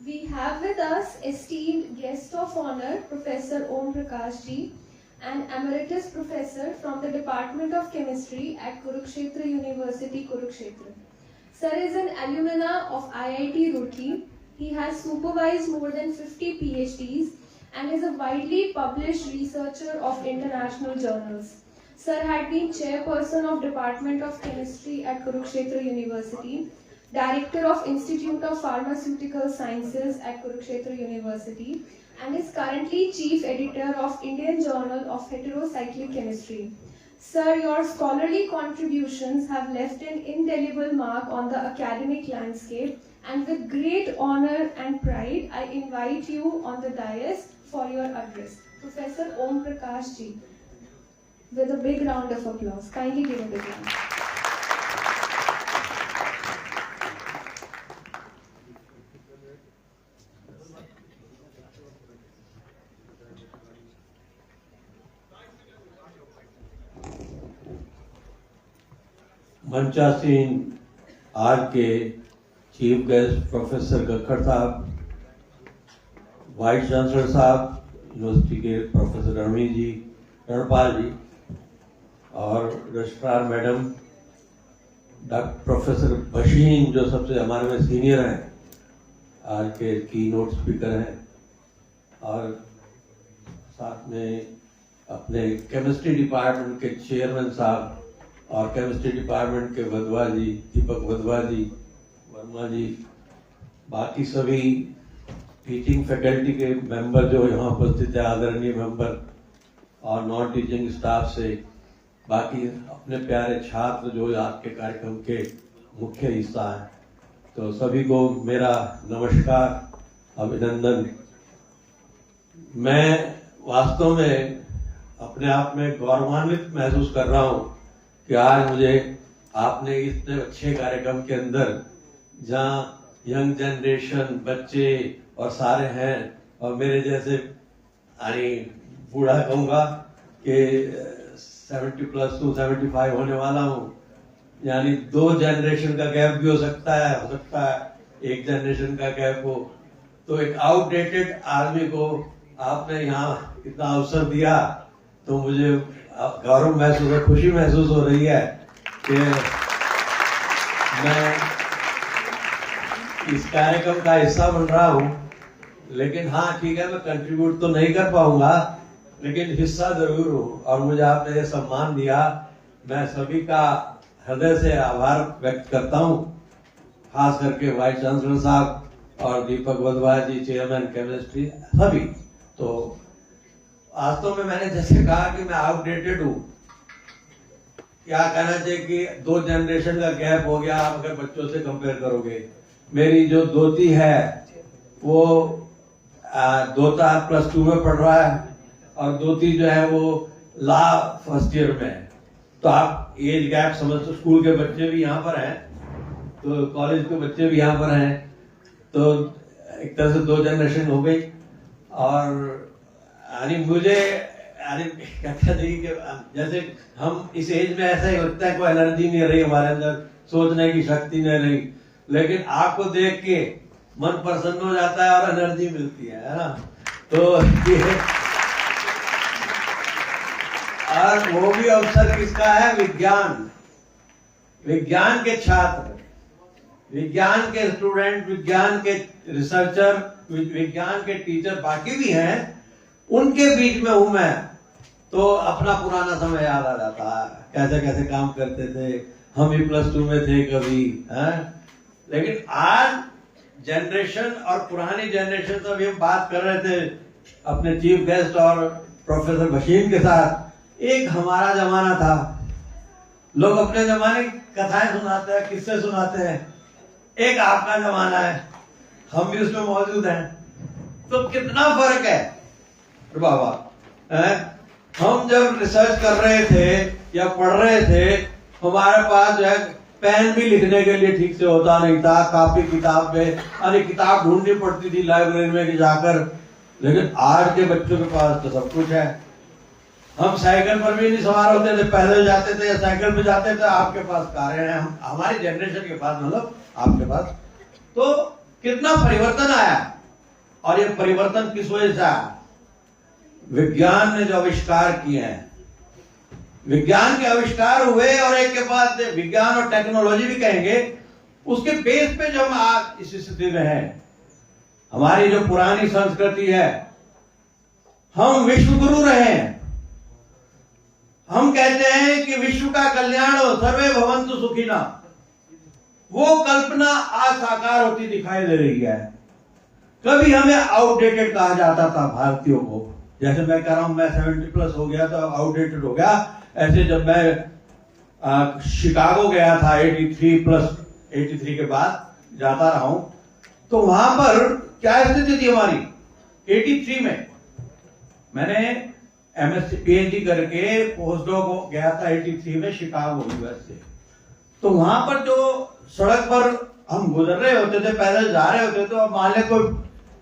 We have with us esteemed guest of honor, Professor Om Prakash Ji, an emeritus professor from the Department of Chemistry at Kurukshetra University, Kurukshetra. Sir is an alumna of IIT Roorkee. He has supervised more than 50 PhDs and is a widely published researcher of international journals. Sir had been chairperson of Department of Chemistry at Kurukshetra University, Director of Institute of Pharmaceutical Sciences at Kurukshetra University, and is currently Chief Editor of Indian Journal of Heterocyclic Chemistry. Sir, your scholarly contributions have left an indelible mark on the academic landscape, and with great honor and pride, I invite you on the dais for your address. Professor Om Prakash Ji, with a big round of applause. Kindly give a big round. मंचासीन आज के chief guest professor Gakhar साहब, vice chancellor साहब university के professor Ranpal जी और registrar madam doctor professor बशीन जो सबसे हमारे में सीनियर हैं, आज के की नोट स्पीकर हैं, और साथ में अपने केमिस्ट्री डिपार्टमेंट के चेयरमैन साहब और केमिस्ट्री डिपार्टमेंट के वधवा जी, दीपक वधवा जी, वर्मा जी, बाकी सभी टीचिंग फैकल्टी के मेंबर जो यहाँ उपस्थित है, आदरणीय मेंबर और नॉन टीचिंग स्टाफ से बाकी अपने प्यारे छात्र जो आज के कार्यक्रम के मुख्य हिस्सा हैं, तो सभी को मेरा नमस्कार, अभिनंदन। मैं वास्तव में अपने आप में गौरवान्वित महसूस कर रहा हूँ कि आज मुझे आपने इतने अच्छे कार्यक्रम के अंदर, जहाँ यंग जनरेशन, बच्चे और सारे हैं, और मेरे जैसे यानी बूढ़ा कहूँगा कि 70+2 75 होने वाला हूँ, यानी 2 जनरेशन का गैप भी हो सकता है एक जनरेशन का गैप हो, तो एक आउटडेटेड आदमी को आपने यहाँ इतना अवसर दिया, तो मुझे गौरव महसूस है, खुशी महसूस हो रही है कि मैं इस कार्यक्रम का हिस्सा बन रहा हूँ। लेकिन हाँ ठीक है, मैं कंट्रीब्यूट तो नहीं कर पाऊंगा, लेकिन हिस्सा जरूर हूँ, और मुझे आपने ये सम्मान दिया, मैं सभी का हृदय से आभार व्यक्त करता हूँ, खास करके वाइस चांसलर साहब और दीपक वधवा जी, चेयरमैन केमिस्ट्री, सभी। तो वास्तव में मैंने जैसे कहा कि मैं आउटडेटेड हूँ, क्या कहना चाहिए कि 2 जनरेशन का गैप हो गया आप अगर बच्चों से कंपेयर करोगे। मेरी जो दोती है वो दोता +2 में पढ़ रहा है, और दोती जो है वो लॉ फर्स्ट ईयर में है, तो आप एज गैप समझ, तो स्कूल के बच्चे भी यहाँ पर हैं, तो कॉलेज के बच्चे भी यहाँ पर हैं, तो एक तरह से 2 जनरेशन हो गई। और यानी मुझे कहता नहीं कि जैसे हम इस एज में ऐसा ही होता है, कोई एनर्जी नहीं रही हमारे अंदर, सोचने की शक्ति नहीं रही, लेकिन आपको देख के मन प्रसन्न हो जाता है और एनर्जी मिलती है ना। तो ये और वो भी अवसर किसका है? विज्ञान के छात्र, विज्ञान के स्टूडेंट, विज्ञान के रिसर्चर, विज्ञान के टीचर बाकी भी हैं, उनके बीच में हूं मैं, तो अपना पुराना समय याद आ जाता है, कैसे कैसे काम करते थे, हम भी +2 में थे कभी, हैं? लेकिन आज जनरेशन और पुरानी जनरेशन से भी हम बात कर रहे थे अपने चीफ गेस्ट और प्रोफेसर बशीन के साथ। एक हमारा जमाना था, लोग अपने जमाने की कथाएं सुनाते हैं, किस्से सुनाते हैं, एक आपका जमाना है, हम भी उसमें मौजूद हैं, तो कितना फर्क है बाबा। हम जब रिसर्च कर रहे थे या पढ़ रहे थे, हमारे पास जो है पेन भी लिखने के लिए ठीक से होता नहीं था, कापी किताब में, अरे किताब ढूंढनी पड़ती थी लाइब्रेरी में जाकर, लेकिन आज के बच्चों के पास तो सब कुछ है। हम साइकिल पर भी नहीं सवार होते थे, पैदल जाते थे या साइकिल पे जाते थे, आपके पास कारें हैं, हमारी जनरेशन के पास, मतलब आपके पास, तो कितना परिवर्तन आया। और ये परिवर्तन किस वजह से आया? विज्ञान ने जो आविष्कार किए हैं, विज्ञान के आविष्कार हुए और एक के बाद विज्ञान और टेक्नोलॉजी भी कहेंगे, उसके बेस पे जो हम आज इस स्थिति में हैं। हमारी जो पुरानी संस्कृति है, हम विश्व गुरु रहे हैं। हम कहते हैं कि विश्व का कल्याण हो, सर्वे भवन्तु सुखिना। वो कल्पना आज साकार होती दिखाई दे रही है। कभी हमें आउटडेटेड कहा जाता था भारतीयों को, जैसे मैं कह रहा हूं मैं 70+ हो गया तो आउटडेटेड हो गया। ऐसे जब मैं शिकागो गया था 83 के बाद जाता रहा हूं, तो वहां पर क्या स्थिति थी हमारी 83 में। मैंने MSc PhD करके पोस्ट डॉक हो गया था 83 में शिकागो यूएस से। तो वहां पर जो सड़क पर हम गुजर रहे होते थे, पैदल जा रहे होते थे, तो मान ले कोई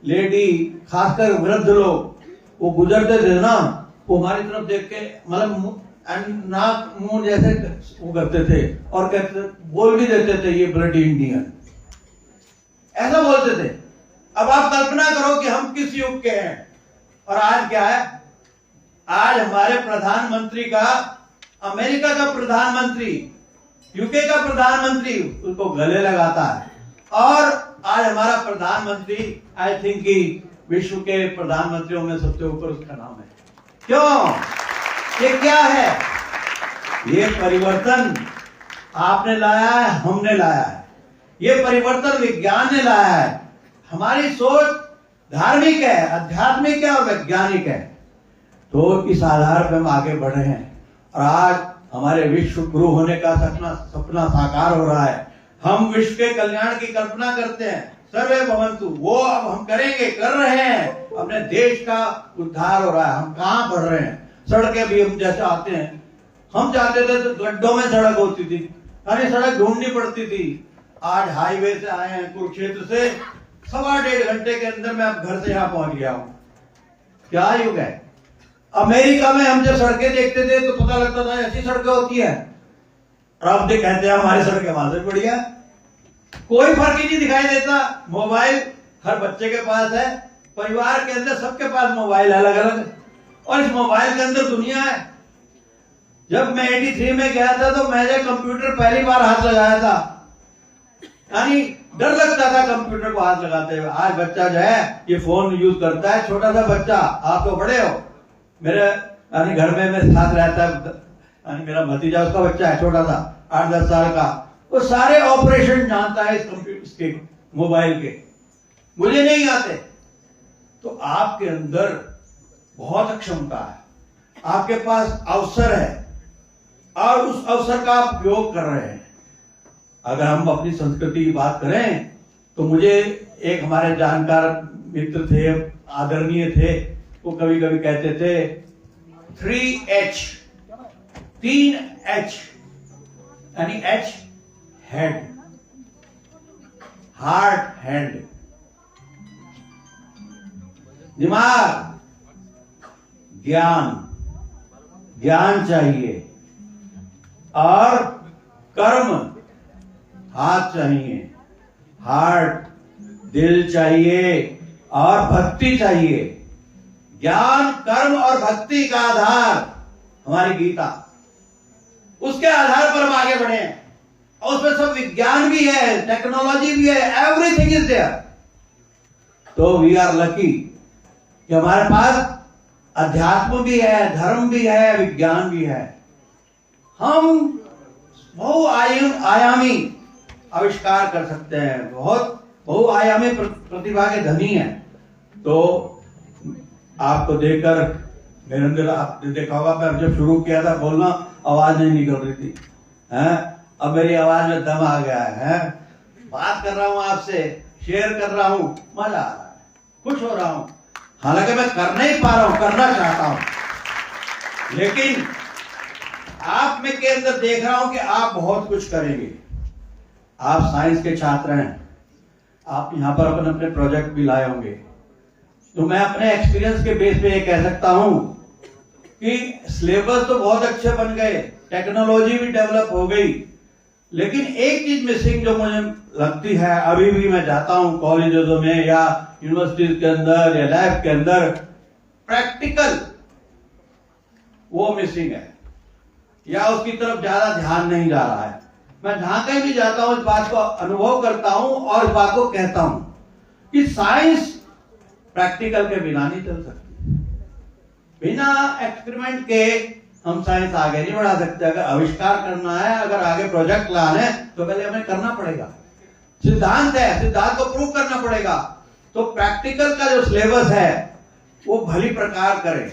लेडी, खासकर वृद्ध लोग, वो गुजरते थे ना, वो हमारी तरफ देख के मतलब नाक मुंह जैसे वो करते थे और कहते बोल भी देते थे ये ब्लडी इंडियन, ऐसा बोलते थे। अब आप कल्पना करो कि हम किस युग के हैं। और आज क्या है? आज हमारे प्रधानमंत्री का, अमेरिका का प्रधानमंत्री, यूके का प्रधानमंत्री उसको गले लगाता है। और आज हमारा प्रधानमंत्री आई थिंक कि विश्व के प्रधानमंत्रियों में सबसे ऊपर उसका नाम है। क्यों? ये क्या है? ये परिवर्तन आपने लाया है, हमने लाया है। ये परिवर्तन विज्ञान ने लाया है। हमारी सोच धार्मिक है, आध्यात्मिक है और वैज्ञानिक है। तो इस आधार पर हम आगे बढ़ रहे हैं और आज हमारे विश्व गुरु होने का सपना साकार हो रहा है। हम विश्व के कल्याण की कल्पना करते हैं, सर्वे भवन्तु, वो अब हम करेंगे, कर रहे हैं। अपने देश का उद्धार हो रहा है। हम कहां बढ़ रहे हैं? सड़कें भी हम जैसे आते हैं, हम जाते थे तो गड्ढों में सड़क होती थी, हमें सड़क ढूंढनी पड़ती थी। आज हाईवे से आए हैं कुरुक्षेत्र से, 1.25 घंटे के अंदर मैं अब घर से यहां पहुंच गया हूं। क्या युग है? अमेरिका में हम जब सड़कें देखते थे तो पता लगता था ऐसी सड़कें होती है, और अब कहते हैं हमारी सड़कें वहां से बढ़िया। कोई फर्क ही नहीं दिखाई देता। मोबाइल हर बच्चे के पास है, परिवार के अंदर सबके पास मोबाइल अलग अलग, और इस मोबाइल के अंदर दुनिया है। जब मैं 83 में गया था तो मैंने कंप्यूटर पहली बार हाथ लगाया था, यानी डर लगता था कंप्यूटर को हाथ लगाते हुए। आज बच्चा जो है ये फोन यूज करता है, छोटा सा बच्चा। आप तो बड़े हो, मेरे यानी घर में मेरे साथ रहता है, यानी मेरा भतीजा, उसका बच्चा है छोटा सा 8-10 साल का, वो सारे ऑपरेशन जानता है इस कंप्यूटर के, मोबाइल के। मुझे नहीं आते। तो आपके अंदर बहुत क्षमता है, आपके पास अवसर है और उस अवसर का आप उपयोग कर रहे हैं। अगर हम अपनी संस्कृति की बात करें तो मुझे एक हमारे जानकार मित्र थे, आदरणीय थे, वो कभी कभी कहते थे 3H, यानी H हेड, हार्ट, हैंड, दिमाग, ज्ञान चाहिए, और कर्म, हाथ चाहिए, हार्ट, दिल चाहिए, और भक्ति चाहिए। ज्ञान, कर्म और भक्ति का आधार हमारी गीता, उसके आधार पर हम आगे बढ़े हैं। और उसमें सब विज्ञान भी है, टेक्नोलॉजी भी है, एवरीथिंग इज देयर। तो वी आर लकी कि हमारे पास अध्यात्म भी है, धर्म भी है, विज्ञान भी है। हम बहुआयामी आविष्कार कर सकते हैं, बहुत बहुआयामी प्रतिभा के धनी हैं। तो आपको देखकर मेरे अंदर, आपने देखा होगा मैं जब शुरू किया था बोलना, आवाज नहीं निकल रही थी, हैं? अब मेरी आवाज में दम आ गया है। बात कर रहा हूं आपसे, शेयर कर रहा हूं, मजा आ रहा है, खुश हो रहा हूं। हालांकि मैं कर नहीं पा रहा हूं, करना चाहता हूं, लेकिन आप में के अंदर देख रहा हूं कि आप बहुत कुछ करेंगे। आप साइंस के छात्र हैं, आप यहां पर अपने अपने प्रोजेक्ट भी लाए होंगे। तो मैं अपने एक्सपीरियंस के बेस पे ये कह सकता हूं कि सिलेबस तो बहुत अच्छे बन गए, टेक्नोलॉजी भी डेवलप हो गई, लेकिन एक चीज मिसिंग जो मुझे लगती है, अभी भी मैं जाता हूं कॉलेजों में या यूनिवर्सिटीज के अंदर या लैब के अंदर, प्रैक्टिकल वो मिसिंग है या उसकी तरफ ज्यादा ध्यान नहीं जा रहा है। मैं जहां कहीं भी जाता हूं इस बात को अनुभव करता हूं और इस बात को कहता हूं कि साइंस प्रैक्टिकल के बिना नहीं चल सकती। बिना एक्सपेरिमेंट के हम साइंस आगे नहीं बढ़ा सकते। अगर आविष्कार करना है, अगर आगे प्रोजेक्ट लाना है, तो पहले हमें करना पड़ेगा। सिद्धांत है, सिद्धांत को प्रूव करना पड़ेगा। तो प्रैक्टिकल का जो सिलेबस है वो भली प्रकार करें,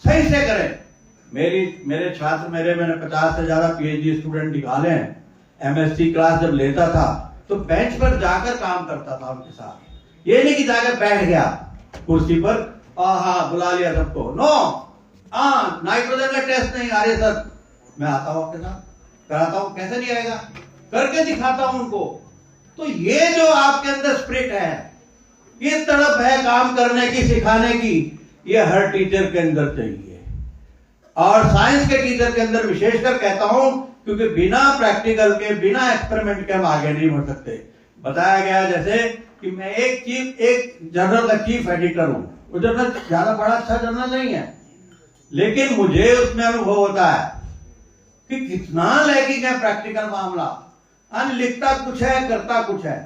सही से करें। मेरे छात्र मैंने 50 से ज्यादा पीएचडी स्टूडेंट निकाले हैं। एमएससी क्लास जब लेता था तो बेंच पर जाकर काम करता था उनके साथ। ये नहीं कि जाकर बैठ गया कुर्सी पर और हाँ बुला लिया सबको। नो, नाइट्रोजन का टेस्ट नहीं आ रही सर, मैं आता हूं आपके साथ, कराता हूं। कैसे नहीं आएगा, करके दिखाता हूं उनको। तो ये जो आपके अंदर स्पिरिट है, ये तड़प है काम करने की, सिखाने की, ये हर टीचर के अंदर चाहिए। और साइंस के टीचर के अंदर विशेषकर कहता हूं, क्योंकि बिना प्रैक्टिकल के, बिना एक्सपेरिमेंट के हम आगे नहीं बढ़ सकते। बताया गया जैसे कि मैं एक जर्नल का चीफ एडिटर हूं। वो जर्नल ज्यादा बड़ा अच्छा जर्नल नहीं है, लेकिन मुझे उसमें अनुभव होता है कि कितना लैकिंग है प्रैक्टिकल मामला। लिखता कुछ है, करता कुछ है,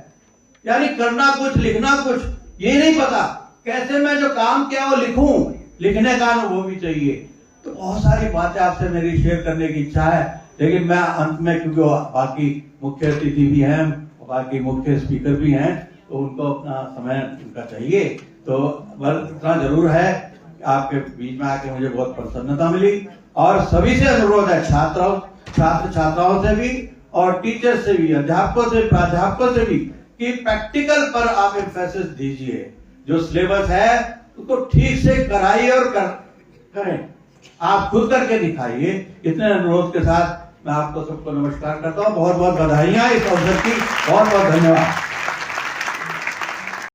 यानी करना कुछ, लिखना कुछ, ये नहीं पता कैसे मैं जो काम किया वो लिखूं। लिखने का अनुभव भी चाहिए। तो बहुत सारी बातें आपसे मेरी शेयर करने की इच्छा है, लेकिन मैं अंत में, क्योंकि बाकी मुख्य अतिथि भी हैं, बाकी मुख्य स्पीकर भी हैं, तो उनको अपना समय उनका चाहिए। तो बस इतना जरूर है, आपके बीच में आके मुझे बहुत प्रसन्नता मिली। और सभी से अनुरोध है, छात्र छात्राओं से भी और टीचर से भी, अध्यापकों से, प्राध्यापकों से भी, कि प्रैक्टिकल पर आप एम्फेसिस दीजिए। जो सिलेबस है उसको ठीक से कराइए और करें। आप खुद करके दिखाइए। इतने अनुरोध के साथ मैं आपको सबको नमस्कार करता हूँ। बहुत बहुत बधाइयां इस अवसर की। बहुत बहुत धन्यवाद।